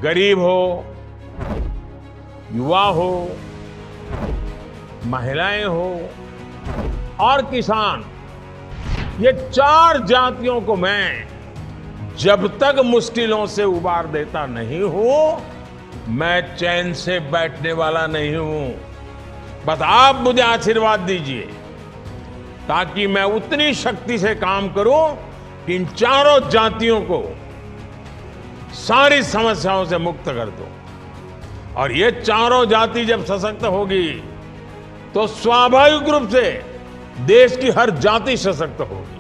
गरीब हो, युवा हो, महिलाएं हो और किसान, ये 4 जातियों को मैं जब तक मुश्किलों से उबार देता नहीं हूं, मैं चैन से बैठने वाला नहीं हूं। बस आप मुझे आशीर्वाद दीजिए ताकि मैं उतनी शक्ति से काम करूं कि इन 4 जातियों को सारी समस्याओं से मुक्त कर दूं। और ये 4 जाति जब सशक्त होगी तो स्वाभाविक रूप से देश की हर जाति सशक्त होगी।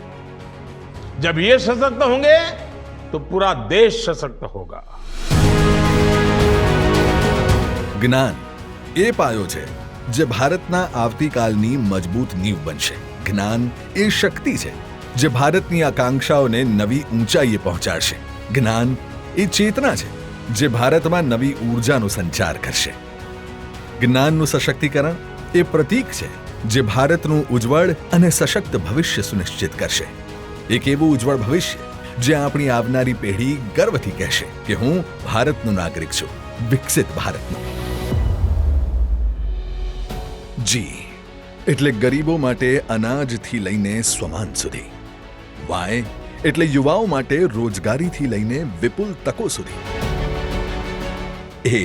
जब ये सशक्त होंगे तो पूरा देश सशक्त होगा। જ્ઞાન એ પાયો છે જે ભારતના આવતીકાલની મજબૂત નીંવ બનશે। જ્ઞાન એ શક્તિ છે જે ભારતની આકાંક્ષાઓને નવી ઊંચાઈએ પહોંચાડશે। જ્ઞાન એ ચેતના છે જે ભારતમાં નવી ઊર્જાનો સંચાર કરશે। જ્ઞાનનું સશક્તિકરણ એ પ્રતીક છે જે ભારતનું ઉજ્જવળ અને સશક્ત ભવિષ્ય સુનિશ્ચિત કરશે। એક એવું ઉજ્જવળ ભવિષ્ય જે આપણી આવનારી પેઢી ગર્વથી કહેશે કે હું ભારતનો નાગરિક છું, વિકસિત ભારતનો। જી એટલે ગરીબો માટે અનાજથી લઈને સ્વમાન સુધી, વાય એટલે યુવાઓ માટે રોજગારીથી લઈને વિપુલ તકો સુધી, એ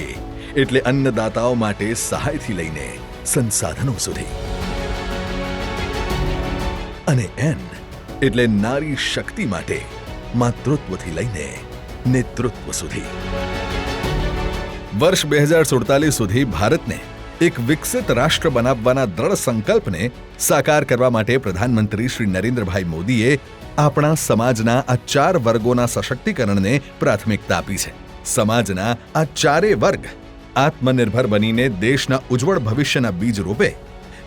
એટલે અન્નદાતાઓ માટે સહાયથી લઈને સંસાધનો સુધી, અને એન એટલે નારી શક્તિ માટે માતૃત્વથી લઈને નેતૃત્વ સુધી। વર્ષ 2047 સુધી ભારતને એક વિકસિત રાષ્ટ્ર બનાવવાના દ્રઢ સંકલ્પને સાકાર કરવા માટે પ્રધાનમંત્રી શ્રી નરેન્દ્રભાઈ મોદીએ આપણા સમાજના આ 4 વર્ગોના સશક્તિકરણને પ્રાથમિકતા આપી છે। સમાજના આ 4 વર્ગ આત્મનિર્ભર બનીને દેશના ઉજ્જવળ ભવિષ્યના બીજ રોપે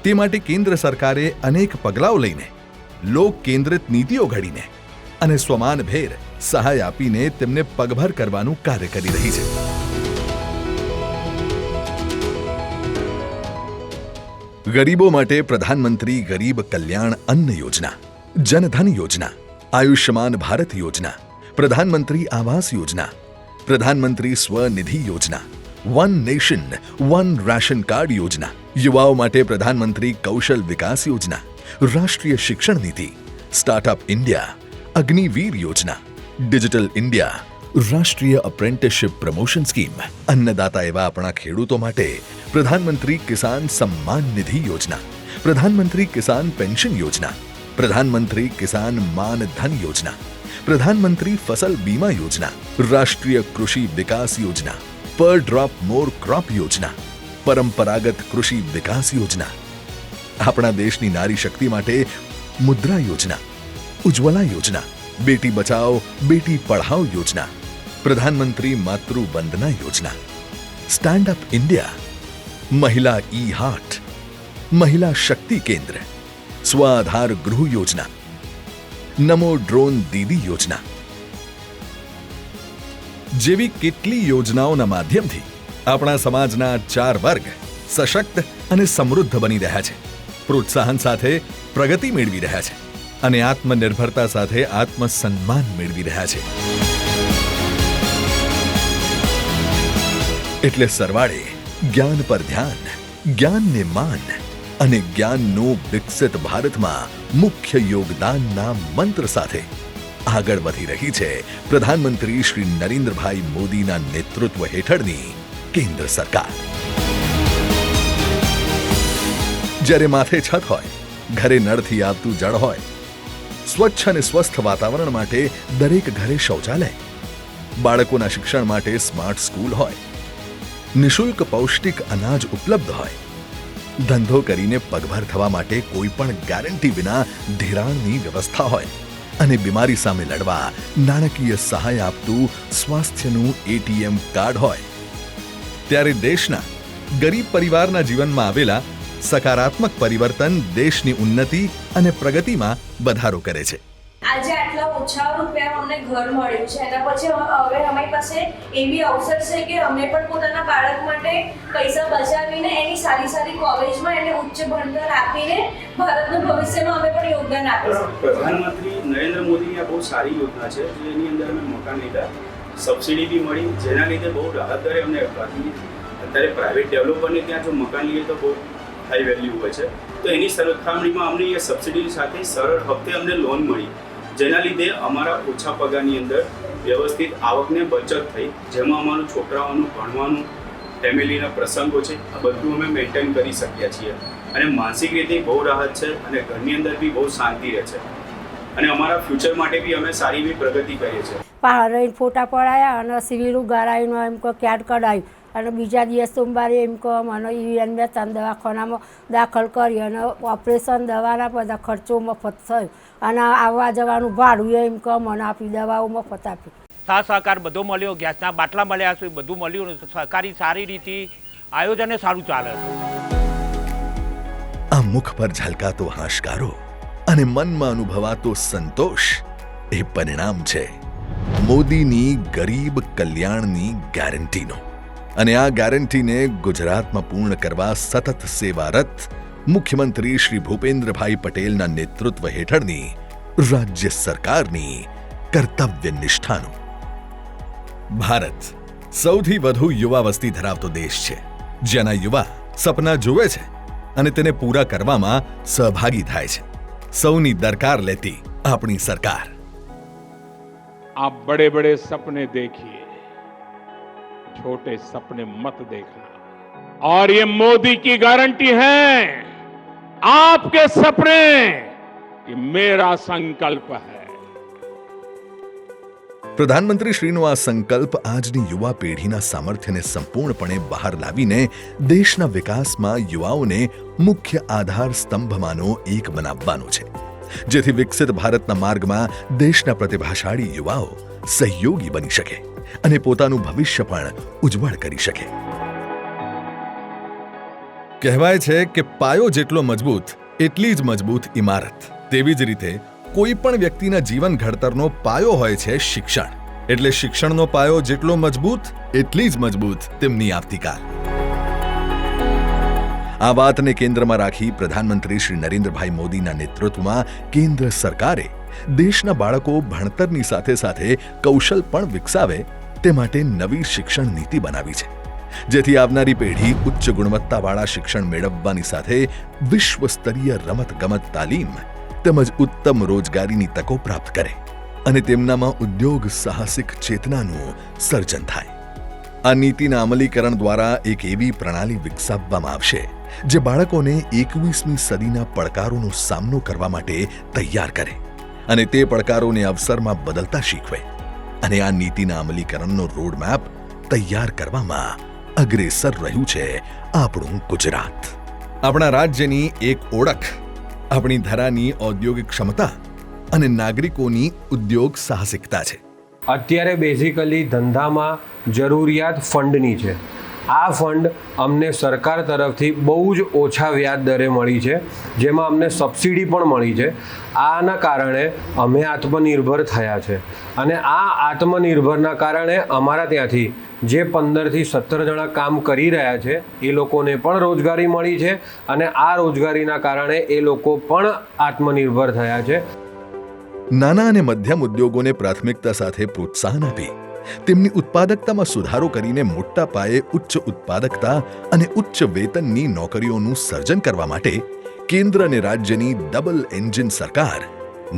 તે માટે કેન્દ્ર સરકારે અનેક પગલાઓ લઈને, લોક કેન્દ્રિત નીતિઓ ઘડીને અને સ્વમાનભેર સહાય આપીને તેમને પગભર કરવાનું કાર્ય કરી રહી છે। ગરીબો માટે પ્રધાનમંત્રી ગરીબ કલ્યાણ અન્ન યોજના, જનધન યોજના, આયુષ્યમાન ભારત યોજના, પ્રધાનમંત્રી આવાસ યોજના, પ્રધાનમંત્રી સ્વનિધિ યોજના, one nation one ration card યોજના, યુવાઓ માટે પ્રધાનમંત્રી કૌશલ વિકાસ યોજના, રાષ્ટ્રીય શિક્ષણ નીતિ, સ્ટાર્ટઅપ ઇન્ડિયા, અગ્નિવીર યોજના, ડિજિટલ ઇન્ડિયા, રાષ્ટ્રીય અપ્રેન્ટિસશિપ પ્રમોશન સ્કીમ, અન્નદાતા એવા આપણા ખેડૂતો માટે પ્રધાનમંત્રી કિસાન સમ્માન નિધિ યોજના, પ્રધાનમંત્રી કિસાન પેન્શન યોજના, પ્રધાનમંત્રી કિસાન માન ધન યોજના, પ્રધાનમંત્રી ફસલ બીમા યોજના, રાષ્ટ્રીય કૃષિ વિકાસ યોજના, પર ડ્રોપ મોર ક્રોપ યોજના, પરંપરાગત કૃષિ વિકાસ યોજના, આપણા દેશની નારી શક્તિ માટે મુદ્રા યોજના, ઉજ્જવલા યોજના, બેટી બચાઓ બેટી પઢાઓ યોજના, પ્રધાનમંત્રી માતૃ વંદના યોજના, સ્ટેન્ડ અપ ઇન્ડિયા, મહિલા ઈ હાટ, મહિલા શક્તિ કેન્દ્ર, સ્વાધાર ગૃહ યોજના, નમો ડ્રોન દીદી યોજના જેવી કેટલી યોજનાઓના માધ્યમથી આપણા સમાજના 4 વર્ગ સશક્ત અને સમૃદ્ધ બની રહ્યા છે, પ્રોત્સાહન સાથે પ્રગતિ મેળવી રહ્યા છે અને આત્મનિર્ભરતા સાથે આત્મસન્માન મેળવી રહ્યા છે। એટલે સરવાળે જ્ઞાન પર ધ્યાન, જ્ઞાનને માન અને જ્ઞાનનું વિકસિત ભારતમાં મુખ્ય યોગદાનના મંત્ર સાથે આગળ વધી રહી છે પ્રધાનમંત્રી શ્રી નરેન્દ્રભાઈ મોદીના નેતૃત્વ હેઠળની કેન્દ્ર સરકાર। જ્યારે માથે છત હોય, ઘરે નળથી આવતું જળ હોય, સ્વચ્છ અને સ્વસ્થ વાતાવરણ માટે દરેક ઘરે શૌચાલય, બાળકોના શિક્ષણ માટે સ્માર્ટ સ્કૂલ હોય, નિઃશુલ્ક પૌષ્ટિક અનાજ ઉપલબ્ધ હોય, ધંધો કરીને પગભર થવા માટે કોઈ પણ ગેરંટી વિના ધિરાણની વ્યવસ્થા હોય અને બીમારી સામે લડવા નાણાકીય સહાય આપતું સ્વાસ્થ્યનું એટીએમ કાર્ડ હોય, ત્યારે દેશના ગરીબ પરિવારના જીવનમાં આવેલા સકારાત્મક પરિવર્તન દેશની ઉન્નતિ અને પ્રગતિમાં વધારો કરે છે। આજે આટલા ઓછા રૂપિયા અમને ઘર મળ્યું છે, એના પછી હવે અમારી પાસે એવી અવસર છે કે અમે પણ પોતાના બાળક માટે પૈસા બચાવીને એની સારી સારી કોલેજમાં એને ઉચ્ચ ભણતર આપીને ભારતનું ભવિષ્યમાં અમે પણ યોગદાન આપીશું। પ્રધાનમંત્રી નરેન્દ્ર મોદીની આ બહુ સારી યોજના છે, જેની અંદર અમે મકાન લીધા સબસિડી બી મળી, જેના લીધે બહુ રાહત દરે અમને બાકી અત્યારે પ્રાઇવેટ ડેવલપરને ત્યાં જો મકાન લઈએ તો બહુ હાઈ વેલ્યુ હોય છે, તો એની સરખામણીમાં અમને એ સબસિડી સાથે સરળ હપ્તે અમને લોન મળી, જેના લીધે અમારા ઓછા પગારની અંદર વ્યવસ્થિત આવકને બચત થઈ, જેમાં અમારું છોકરાઓનું ભણવાનું, ફેમિલીના પ્રસંગો છે, આ બધું અમે મેન્ટેન કરી શક્યા છીએ અને માનસિક રીતે બહુ રાહત છે અને ઘરની અંદર બી બહુ શાંતિ રહે છે અને અમારા ફ્યુચર માટે બી અમે સારી એવી પ્રગતિ કરીએ છીએ. પહાડ રહીને ફોટા પડાયા અને સિવિલ ગારાઈનો એમ કહો કાર્ડ કઢાવ્યું અને બીજા દિવસ સોમવારે એમ કહો મને યુએન મેં દવાખાનામાં દાખલ કરી અને ઓપરેશન દવાના બધા ખર્ચો મફત થયો અને આવવા જવાનું ભાડું એમ કહો મને આપી, દવાઓ મફત આપી. સાથ સહકાર બધો મળ્યો, ગેસના બાટલા મળ્યા છે, બધું મળ્યું, સહકારી સારી રીતે આયોજને સારું ચાલે છે. આ મુખ પર ઝલકાતો હાશકારો અને મનમાં અનુભવાતો સંતોષ એ પરિણામ છે મોદીની ગરીબ કલ્યાણની ગેરંટીનો. અને આ ગેરંટીને ગુજરાતમાં પૂર્ણ કરવા સતત સેવારત મુખ્યમંત્રી શ્રી ભૂપેન્દ્રભાઈ પટેલના નેતૃત્વ હેઠળની રાજ્ય સરકારની કર્તવ્ય નિષ્ઠાનું. ભારત સૌથી વધુ યુવા વસ્તી ધરાવતો દેશ છે, જેના યુવા સપના જુએ છે અને તેને પૂરા કરવામાં સહભાગી થાય છે. સૌની દરકાર લેતી આપણી સરકાર. आप बड़े बड़े सपने देखिए, छोटे सपने मत देखना, और ये मोदी की गारंटी है, आपके सपने ये मेरा संकल्प है. પ્રધાનમંત્રી શ્રીનો આ સંકલ્પ આજની યુવા પેઢીના સામર્થ્યને સંપૂર્ણપણે બહાર લાવીને દેશના વિકાસમાં યુવાઓને મુખ્ય આધાર સ્તંભમાંનો એક બનાવવાનો છે, જેથી વિકસિત ભારતના માર્ગમાં દેશના પ્રતિભાશાળી યુવાઓ સહયોગી બની શકે અને પોતાનું ભવિષ્ય પણ ઉજ્જવળ કરી શકે. કહેવાય છે કે પાયો જેટલો મજબૂત એટલી જ મજબૂત ઇમારત. તેવી જ રીતે કોઈ પણ વ્યક્તિના જીવન ઘડતરનો પાયો હોય છે શિક્ષણ. એટલે શિક્ષણનો પાયો જેટલો મજબૂત એટલી જ મજબૂત તેમની આવતીકાલ. આ વાતને કેન્દ્રમાં રાખી પ્રધાનમંત્રી શ્રી નરેન્દ્રભાઈ મોદીના નેતૃત્વમાં કેન્દ્ર સરકારે દેશના બાળકો ભણતરની સાથે સાથે કૌશલ પણ વિકસાવે તે માટે નવી શિક્ષણ નીતિ બનાવી છે, જેથી આવનારી પેઢી ઉચ્ચ ગુણવત્તાવાળા શિક્ષણ મેળવવાની સાથે વિશ્વ સ્તરીય રમતગમત તાલીમ તેમજ ઉત્તમ રોજગારીની તકો પ્રાપ્ત કરે અને તેમનામાં ઉદ્યોગ સાહસિક ચેતનાનું સર્જન થાય. આ નીતિના અમલીકરણ દ્વારા એક એવી પ્રણાલી વિકસાવવામાં આવશે જે બાળકોને 21મી સદીના પડકારોનો સામનો કરવા માટે તૈયાર કરે અને તે પડકારોને અવસરમાં બદલતા શીખવે. અને આ નીતિના અમલીકરણનો રોડમેપ તૈયાર કરવામાં અગ્રેસર રહ્યું છે આપણું ગુજરાત. આપણા રાજ્યની એક ઓળખ આપણી ધરાની ઔદ્યોગિક ક્ષમતા અને નાગરિકોની ઉદ્યોગ સાહસિકતા છે. અત્યારે બેઝિકલી ધંધામાં જરૂરિયાત ફંડની છે. આ ફંડ અમને સરકાર તરફથી બહુ જ ઓછા વ્યાજ દરે મળી છે, જેમાં અમને સબસિડી પણ મળી છે. આના કારણે અમે આત્મનિર્ભર થયા છે અને આ આત્મનિર્ભરના કારણે અમારા ત્યાંથી જે 15થી 17 જણા કામ કરી રહ્યા છે એ લોકોને પણ રોજગારી મળી છે અને આ રોજગારીના કારણે એ લોકો પણ આત્મનિર્ભર થયા છે. નાના અને મધ્યમ ઉદ્યોગોને પ્રાથમિકતા સાથે પ્રોત્સાહન આપી તેમની ઉત્પાદકતામાં સુધારો કરીને મોટા પાયે ઉચ્ચ ઉત્પાદકતા અને ઉચ્ચ વેતનની નોકરીઓનું સર્જન કરવા માટે કેન્દ્ર અને રાજ્યની ડબલ એન્જિન સરકાર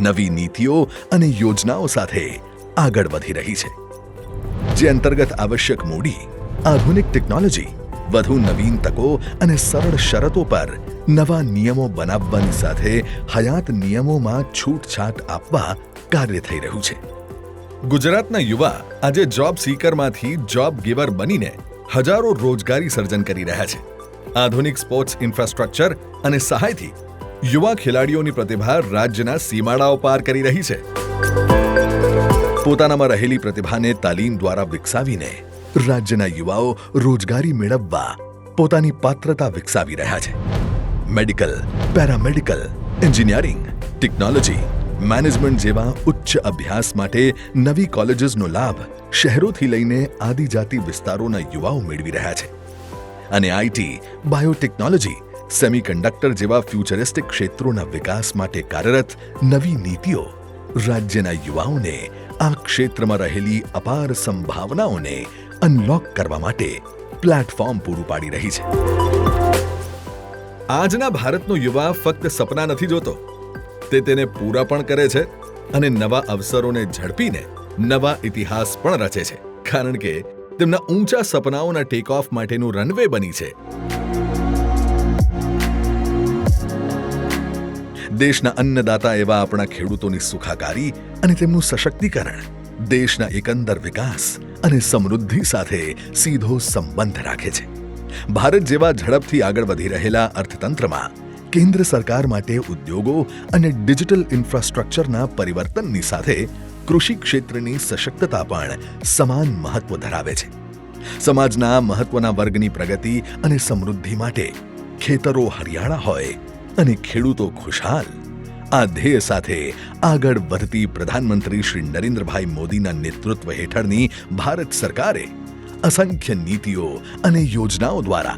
નવી નીતિઓ અને યોજનાઓ સાથે આગળ વધી રહી છે, જે અંતર્ગત આવશ્યક મૂડી, આધુનિક ટેકનોલોજી, વધુ નવીન તકો અને સરળ શરતો પર નવા નિયમો બનાવવાની સાથે હયાત નિયમોમાં છૂટછાટ આપવા કાર્ય થઈ રહ્યું છે. ગુજરાતના યુવા આજે જોબ સીકરમાંથી જોબ ગિવર બનીને હજારો રોજગારી સર્જન કરી રહ્યા છે. આધુનિક સ્પોર્ટ્સ ઇન્ફ્રાસ્ટ્રક્ચર અને સહાયથી યુવા ખેલાડીઓની પ્રતિભા રાજ્યના સીમાડાઓ પાર કરી રહી છે. પોતાનામાં રહેલી પ્રતિભાને તાલીમ દ્વારા વિકસાવીને રાજ્યના યુવાઓ રોજગારી મેળવવા પોતાની પાત્રતા વિકસાવી રહ્યા છે. Medical, paramedical, engineering, technology, management જેવા ઉચ્ચ અભ્યાસ માટે નવી કોલેજીસનો લાભ શહેરોથી લઈને આદિજાતિ વિસ્તારોના યુવાઓ મેળવી રહ્યા છે. અને આઈટી, બાયોટેકનોલોજી, સેમિકન્ડક્ટર જેવા ફ્યુચરિસ્ટિક ક્ષેત્રોના વિકાસ માટે કાર્યરત નવી નીતિઓ રાજ્યના યુવાઓને આ ક્ષેત્રમાં રહેલી અપાર સંભાવનાઓને અનલોક કરવા માટે પ્લેટફોર્મ પૂરું પાડી રહી છે. આજના ભારતનો યુવા ફક્ત સપના નથી જોતો, તે તેને પૂરા પણ કરે છે અને નવા અવસરોને ઝડપીને નવા ઇતિહાસ પણ રચે છે, કારણ કે તેમના ઊંચા સપનાઓના ટેક ઓફ માટેનું રનવે બની છે. દેશના અન્નદાતા એવા આપણા ખેડૂતોની સુખાકારી અને તેમનું સશક્તિકરણ દેશના એકંદર વિકાસ અને સમૃદ્ધિ સાથે સીધો સંબંધ રાખે છે. ભારત જેવા ઝડપથી આગળ વધી રહેલા અર્થતંત્રમાં કેન્દ્ર સરકાર માટે ઉદ્યોગો અને ડિજિટલ ઇન્ફ્રાસ્ટ્રક્ચરના પરિવર્તનની સાથે કૃષિ ક્ષેત્રની સશક્તતા પણ સમાન મહત્વ ધરાવે છે. સમાજના મહત્વના વર્ગની પ્રગતિ અને સમૃદ્ધિ માટે ખેતરો હરિયાળા હોય અને ખેડૂતો ખુશહાલ, આ ધ્યેય સાથે આગળ વધતી પ્રધાનમંત્રી શ્રી નરેન્દ્રભાઈ મોદીના નેતૃત્વ હેઠળની ભારત સરકારે અસંખ્ય નીતિઓ અને યોજનાઓ દ્વારા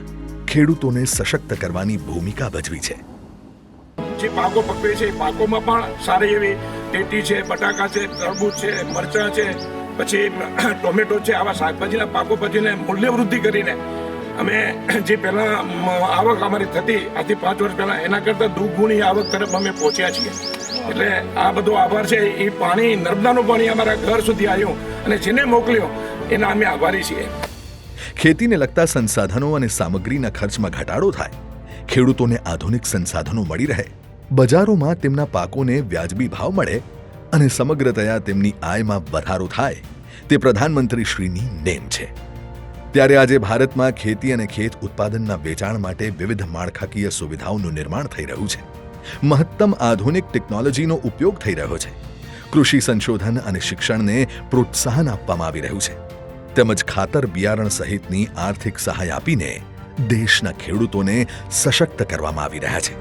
ખેડૂતોને સશક્ત કરવાની ભૂમિકા ભજવી છે. જે પાકો પકવે છે એ પાકોમાં પણ સારી એવી ટેટી છે, બટાકા છે, તરબૂચ છે, મરચાં છે, પછી ટોમેટો છે, આવા શાકભાજીના પાકો પછીને મૂલ્ય વૃદ્ધિ કરીને અમે જે પહેલાં આવક અમારી થતી આજથી 5 વર્ષ પહેલાં એના કરતાં દુગુણી આવક તરફ અમે પહોંચ્યા છીએ. એટલે આ બધો આભાર છે એ પાણી, નર્મદાનું પાણી અમારા ઘર સુધી આવ્યું અને જેને મોકલ્યો એના અમે આભારી છીએ. ખેતીને લગતા સંસાધનો અને સામગ્રીના ખર્ચમાં ઘટાડો થાય, ખેડૂતોને આધુનિક સંસાધનો મળી રહે, બજારોમાં તેમના પાકોને વ્યાજબી ભાવ મળે અને સમગ્રતયા તેમની આયમાં વધારો થાય, તે પ્રધાનમંત્રી શ્રીની નેમ છે. ત્યારે આજે ભારતમાં ખેતી અને ખેત ઉત્પાદનના વેચાણ માટે વિવિધ માળખાકીય સુવિધાઓનું નિર્માણ થઈ રહ્યું છે. મહત્તમ આધુનિક ટેકનોલોજીનો ઉપયોગ થઈ રહ્યો છે. કૃષિ સંશોધન અને શિક્ષણને પ્રોત્સાહન આપવામાં આવી રહ્યું છે, તેમજ ખાતર બિયારણ સહિતની આર્થિક સહાય આપીને દેશના ખેડૂતોને સશક્ત કરવામાં આવી રહ્યા છે.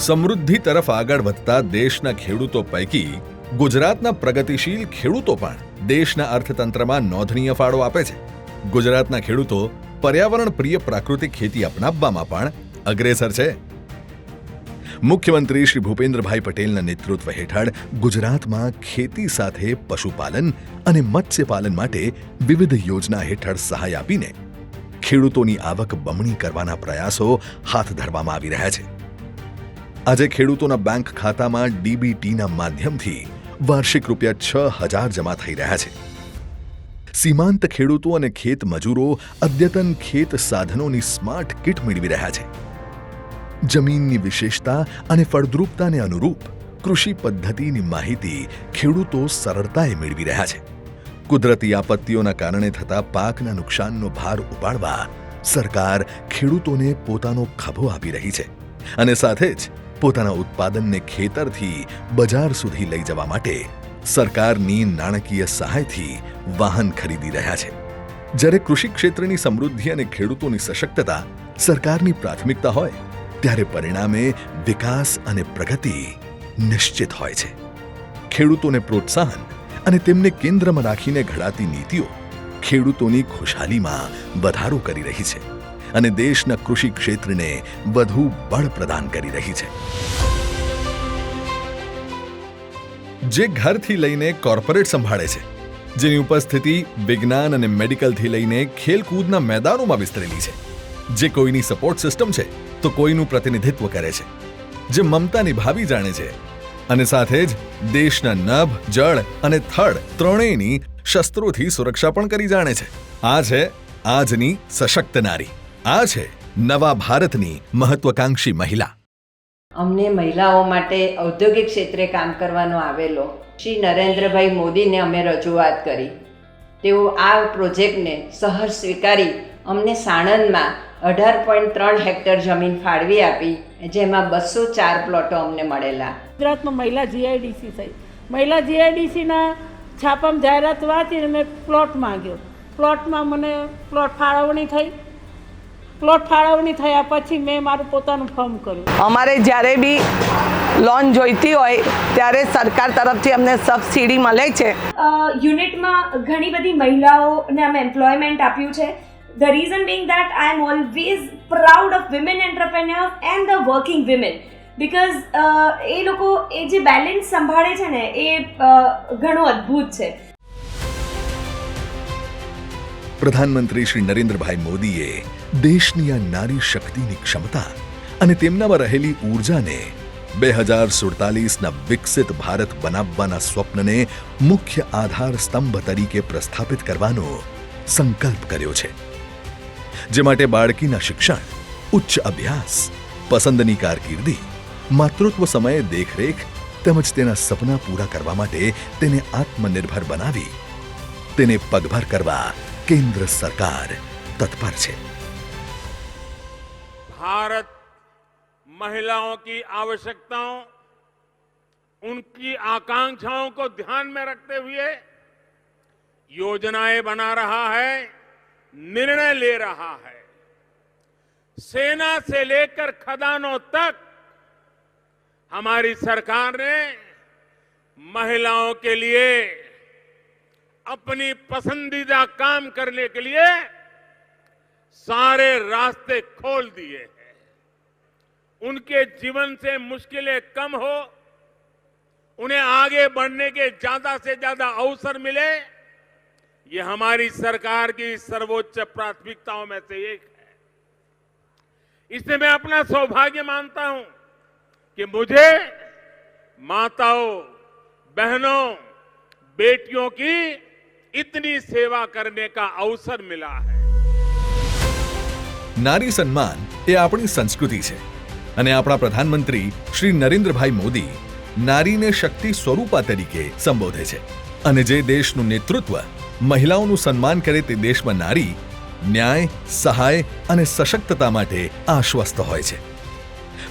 સમૃદ્ધિ તરફ આગળ વધતા દેશના ખેડૂતો પૈકી ગુજરાતના પ્રગતિશીલ ખેડૂતો પણ દેશના અર્થતંત્રમાં નોંધનીય ફાળો આપે છે. ગુજરાતના ખેડૂતો પર્યાવરણ પ્રિય પ્રાકૃતિક ખેતી અપનાવવામાં પણ અગ્રેસર છે. મુખ્યમંત્રી શ્રી ભૂપેન્દ્રભાઈ પટેલના નેતૃત્વ હેઠળ ગુજરાતમાં ખેતી સાથે પશુપાલન અને મત્સ્યપાલન માટે વિવિધ યોજના હેઠળ સહાય આપીને ખેડૂતોની આવક બમણી કરવાના પ્રયાસો હાથ ધરવામાં આવી રહ્યા છે. આજે ખેડૂતોના બેંક ખાતામાં ડીબીટીના માધ્યમથી વાર્ષિક ₹6,000 જમા થઈ રહ્યા છે. સીમાંત ખેડૂતો અને ખેત મજૂરો અદ્યતન ખેત સાધનોની સ્માર્ટ કિટ મેળવી રહ્યા છે. જમીનની વિશેષતા અને ફળદ્રુપતાને અનુરૂપ કૃષિ પદ્ધતિની માહિતી ખેડૂતો સરળતાએ મેળવી રહ્યા છે. કુદરતી આપત્તિઓના કારણે થતા પાકના નુકસાનનો ભાર ઉપાડવા સરકાર ખેડૂતોને પોતાનો ખભો આપી રહી છે અને સાથે જ પોતાના ઉત્પાદનને ખેતરથી બજાર સુધી લઈ જવા માટે સરકારની નાણાકીય સહાયથી વાહન ખરીદી રહ્યા છે. જ્યારે કૃષિ ક્ષેત્રની સમૃદ્ધિ અને ખેડૂતોની સશક્તતા સરકારની પ્રાથમિકતા હોય, ત્યારે પરિણામે વિકાસ અને પ્રગતિ નિશ્ચિત હોય છે. ખેડૂતોને પ્રોત્સાહન અને તેમને કેન્દ્રમાં રાખીને ઘડાતી નીતિઓ ખેડૂતોની ખુશહાલીમાં વધારો કરી રહી છે અને દેશના કૃષિ ક્ષેત્રને વધુ બળ પ્રદાન કરી રહી છે. જે ઘરથી લઈને કોર્પોરેટ સંભાળે છે, જેની ઉપસ્થિતિ વિજ્ઞાન અને મેડિકલથી લઈને ખેલકૂદના મેદાનોમાં વિસ્તરેલી છે, જે કોઈની સપોર્ટ સિસ્ટમ છે તો કોઈનું પ્રતિનિધિત્વ કરે છે, જે મમતા નિભાવી જાણે છે અને સાથે જ દેશના નભ, જળ અને થળ ત્રણેયની શસ્ત્રોથી સુરક્ષા પણ કરી જાણે છે. આ છે આજની સશક્ત નારી. આ છે નવા ભારતની મહત્વકાંક્ષી મહિલા. અમને મહિલાઓ માટે ઔદ્યોગિક ક્ષેત્રે કામ કરવાનો આવેલો શ્રી નરેન્દ્રભાઈ મોદીને અમે રજૂઆત કરી. તેઓ આ પ્રોજેક્ટને સહર્ષ સ્વીકારી અમને સાણંદમાં 18.3 હેક્ટર જમીન ફાળવી આપી, જેમાં 204 પ્લોટો અમને મળેલા. ગુજરાતમાં મહિલા જીઆઈડીસી થઈ. મહિલા જીઆઈડીસીના છાપામાં જાહેરાત વાંચીને મેં પ્લોટ માંગ્યો. પ્લોટમાં મને પ્લોટ ફાળવણી થઈ. પ્લોટ ફાળવણી થયા પછી મેં મારું પોતાનું ફોર્મ કર્યું. અમારે જ્યારે બી લોન જોઈતી હોય ત્યારે સરકાર તરફથી અમને સબસિડી મળે છે. યુનિટમાં ઘણી બધી મહિલાઓને અમે એમ્પ્લોયમેન્ટ આપ્યું છે. The reason being that I am always proud of women entrepreneurs and the working women. Because એ લોકો એ જે બેલેન્સ સંભાળે છે ને એ ઘણું અદ્ભુત છે. પ્રધાનમંત્રી શ્રી નરેન્દ્રભાઈ મોદીએ દેશની આ નારી શક્તિની ક્ષમતા અને તેમનામાં રહેલી ઊર્જાને 2047ના વિકસિત ભારત બનાવવાના સ્વપ્નને મુખ્ય આધાર સ્તંભ તરીકે પ્રસ્થાપિત કરવાનો સંકલ્પ કર્યો છે, જે માટે બાળકીના શિક્ષણ, ઉચ્ચ અભ્યાસ, પસંદની કારકિર્દી, માતૃત્વ સમયે દેખરેખ તેમજ તેના સપના પૂરા કરવા માટે તેને આત્મનિર્ભર બનાવી તેને પગભર કરવા केंद्र सरकार तत्पर है. भारत महिलाओं की आवश्यकताओं, उनकी आकांक्षाओं को ध्यान में रखते हुए योजनाएं बना रहा है, निर्णय ले रहा है. सेना से लेकर खदानों तक हमारी सरकार ने महिलाओं के लिए अपनी पसंदीदा काम करने के लिए सारे रास्ते खोल दिए हैं. उनके जीवन से मुश्किलें कम हो, उन्हें आगे बढ़ने के ज्यादा से ज्यादा अवसर मिले, ये हमारी सरकार की सर्वोच्च प्राथमिकताओं में से एक है. इससे मैं अपना सौभाग्य मानता हूं कि मुझे माताओं, बहनों, बेटियों की इतनी सेवा करने का अवसर मिला है. नारी सम्मान એ આપણી સંસ્કૃતિ છે અને આપણા પ્રધાનમંત્રી શ્રી નરેન્દ્રભાઈ મોદી નારીને શક્તિ સ્વરૂપા તરીકે સંબોધે છે અને જે દેશનું નેતૃત્વ મહિલાઓનું સન્માન કરે તે દેશમાં નારી ન્યાય, સહાય અને સશક્તતા માટે આશ્વસ્ત હોય છે.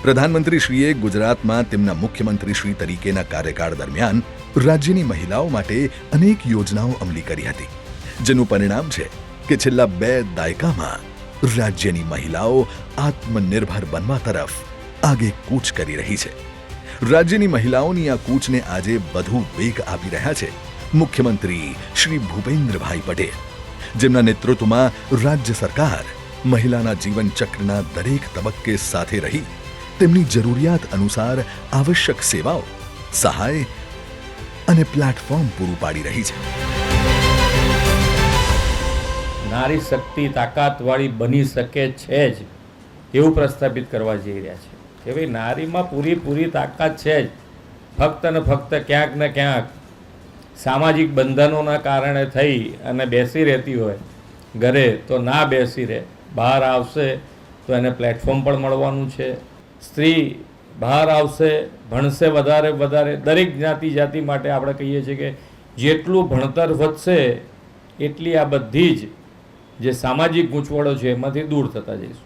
પ્રધાનમંત્રી શ્રીએ ગુજરાતમાં તેમના મુખ્યમંત્રી શ્રી તરીકેના કાર્યકાળ દરમિયાન રાજ્યની મહિલાઓ માટે અનેક યોજનાઓ અમલી કરી હતી, જેનું પરિણામ છે કે છેલ્લા 2 દાયકામાં રાજ્યની મહિલાઓ આત્મનિર્ભર બનવા તરફ આગે કૂચ કરી રહી છે. રાજ્યની મહિલાઓની આ કૂચને આજે વધુ વેગ આપી રહ્યા છે મુખ્યમંત્રી શ્રી ભૂપેન્દ્રભાઈ પટેલ, જેમના નેતૃત્વમાં રાજ્ય સરકાર મહિલાના જીવન ચક્રના દરેક તબક્કે સાથે રહી તેમની જરૂરિયાત અનુસાર આવશ્યક સેવાઓ, સહાય અને પ્લેટફોર્મ પૂરું પાડી રહી છે. નારી શક્તિ તાકાતવાળી બની શકે છે જ એવું પ્રસ્થાપિત કરવા જઈ રહ્યા છે કે ભાઈ નારીમાં પૂરી તાકાત છે જ. ફક્ત ને ફક્ત ક્યાંક ને ક્યાંક સામાજિક બંધનોના કારણે થઈ અને બેસી રહેતી હોય ઘરે તો ના બેસી રહે, બહાર આવશે તો એને પ્લેટફોર્મ પણ મળવાનું છે. સ્ત્રી બહાર આવશે, ભણશે વધારે દરેક જાતિ માટે આપણે કહીએ છીએ કે જેટલું ભણતર વધશે એટલી આ બધી જ જે સામાજિક ગૂંચવણો છે એમાંથી દૂર થતા જઈશું.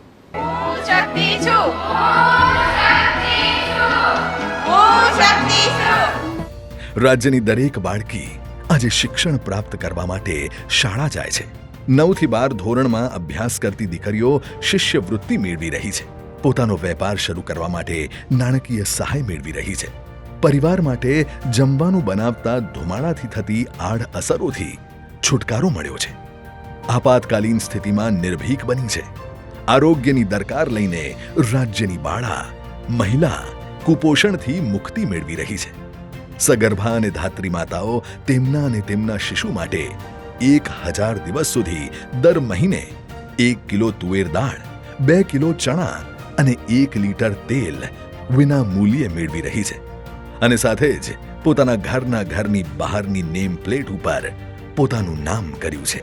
રાજ્યની દરેક બાળકી આજે શિક્ષણ પ્રાપ્ત કરવા માટે શાળા જાય છે. 9 થી 12 ધોરણમાં અભ્યાસ કરતી દીકરીઓ શિષ્યવૃત્તિ મેળવી રહી છે. પોતાનો વેપાર શરૂ કરવા માટે નાણાકીય સહાય મેળવી રહી છે. પરિવાર માટે જમવાનું બનાવતા ધુમાડાથી થતી આડઅસરોથી છુટકારો મળ્યો છે. આપાતકાલીન સ્થિતિમાં નિર્ભીક બની છે. આરોગ્યની દરકાર લઈને રાજ્યની બાળા, મહિલા કુપોષણથી મુક્તિ મેળવી રહી છે. સગર્ભા અને ધાત્રી માતાઓ તેમના અને તેમના શિશુ માટે 1000 દિવસ સુધી દર મહિને 1 કિલો તુવેર દાળ, 2 કિલો ચણા અને 1 લીટર તેલ વિના મૂલ્યે મેળવી રહી છે. અને સાથે જ પોતાના ઘરની બહારની નેમ પ્લેટ ઉપર પોતાનું નામ કર્યું છે.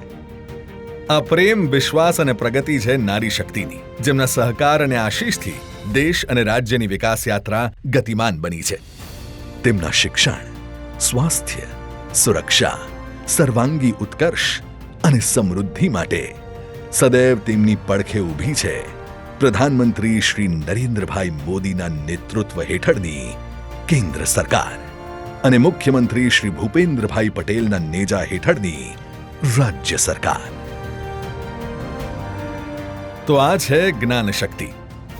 આ પ્રેમ, વિશ્વાસ અને પ્રગતિ છે નારી શક્તિની, જેમના સહકાર અને આશીષથી દેશ અને રાજ્યની વિકાસ યાત્રા ગતિમાન બની છે. તેમના શિક્ષણ, સ્વાસ્થ્ય, સુરક્ષા, સર્વાંગી ઉત્કર્ષ અને સમૃદ્ધિ માટે સદૈવ તેમની પડખે ઊભી છે પ્રધાનમંત્રી શ્રી નરેન્દ્રભાઈ મોદીના નેતૃત્વ હેઠળની કેન્દ્ર સરકાર અને મુખ્યમંત્રી શ્રી ભૂપેન્દ્રભાઈ પટેલના નેજા હેઠળની રાજ્ય સરકાર. તો આ છે જ્ઞાન શક્તિ,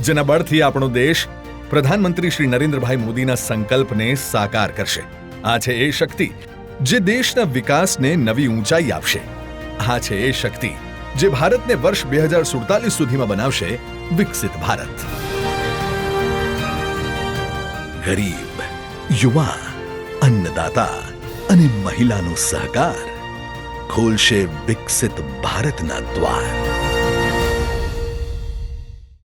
જેના બળથી આપણો દેશ પ્રધાનમંત્રી શ્રી નરેન્દ્રભાઈ મોદીના સંકલ્પને સાકાર કરશે. આ છે એ શક્તિ જે દેશના વિકાસને નવી ઊંચાઈ આપશે. આ છે એ શક્તિ જે ભારતને વર્ષ 2047 સુધીમાં બનાવશે વિકસિત ભારત. ગરીબ, યુવા, અન્નદાતા અને મહિલાનો સહકાર ખોલશે વિકસિત ભારતના દ્વાર.